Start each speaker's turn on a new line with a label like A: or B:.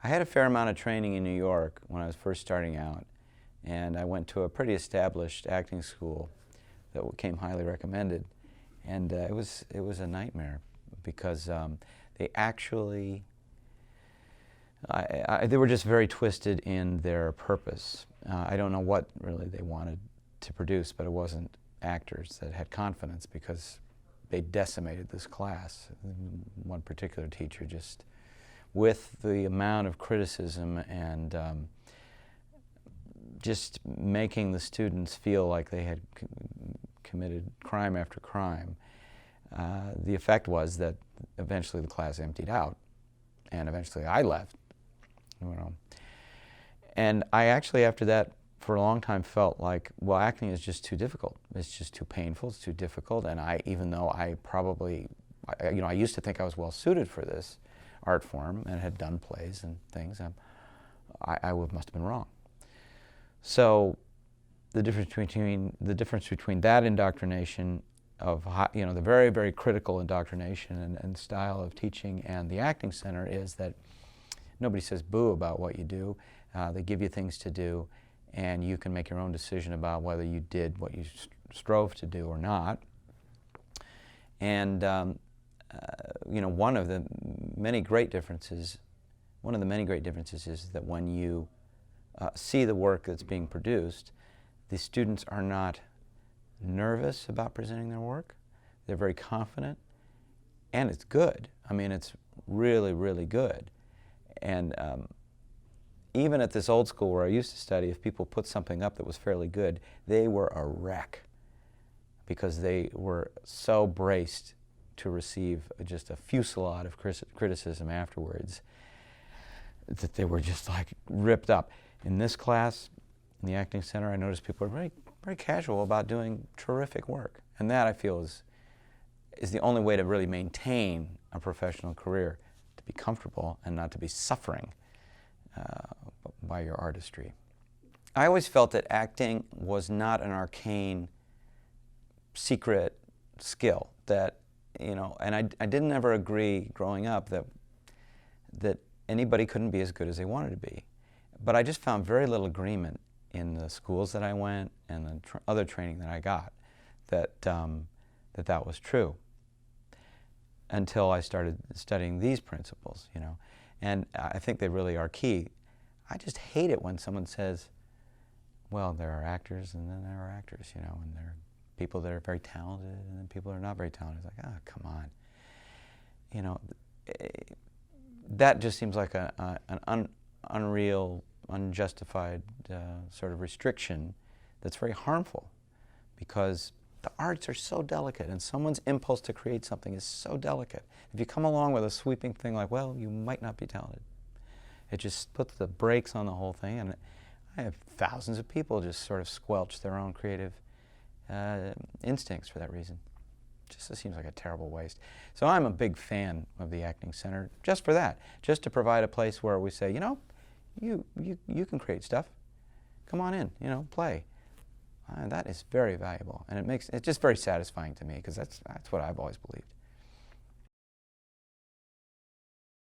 A: I had a fair amount of training in New York when I was first starting out, and I went to a pretty established acting school that came highly recommended, and it was a nightmare because they actually they were just very twisted in their purpose. I don't know what really they wanted to produce, but it wasn't actors that had confidence, because they decimated this class. One particular teacher, just with the amount of criticism and just making the students feel like they had committed crime after crime, the effect was that eventually the class emptied out, and eventually I left. And I actually, after that, for a long time felt like, well, acting is just too difficult. It's just too painful, it's too difficult, and even though I probably, I used to think I was well suited for this art form and had done plays and things, I must have been wrong. So the difference between that indoctrination of, the very, very critical indoctrination and style of teaching and the acting center is that nobody says boo about what you do. They give you things to do, and you can make your own decision about whether you did what you strove to do or not. And one of the many great differences is that when you see the work that's being produced, the students are not nervous about presenting their work. They're very confident, and it's good. I mean, it's really, really good. And even at this old school where I used to study, if people put something up that was fairly good, they were a wreck, because they were so braced to receive just a fusillade of criticism afterwards that they were just like ripped up. In this class, in the acting center, I noticed people are very, very casual about doing terrific work. And that, I feel, is the only way to really maintain a professional career, to be comfortable and not to be suffering by your artistry. I always felt that acting was not an arcane, secret skill that, and I didn't ever agree growing up that anybody couldn't be as good as they wanted to be. But I just found very little agreement in the schools that I went and the other training that I got that that was true, until I started studying these principles, And I think they really are key. I just hate it when someone says, well, there are actors and then there are actors, and there are people that are very talented and then people that are not very talented. It's like, come on. That just seems like an unreal, unjustified sort of restriction that's very harmful, because the arts are so delicate, and someone's impulse to create something is so delicate. If you come along with a sweeping thing like, well, you might not be talented, it just puts the brakes on the whole thing, and I have thousands of people just sort of squelch their own creative instincts for that reason. It seems like a terrible waste. So I'm a big fan of the Acting Center just for that, just to provide a place where we say, you can create stuff. Come on in, play. That is very valuable, and it's just very satisfying to me, because that's what I've always believed.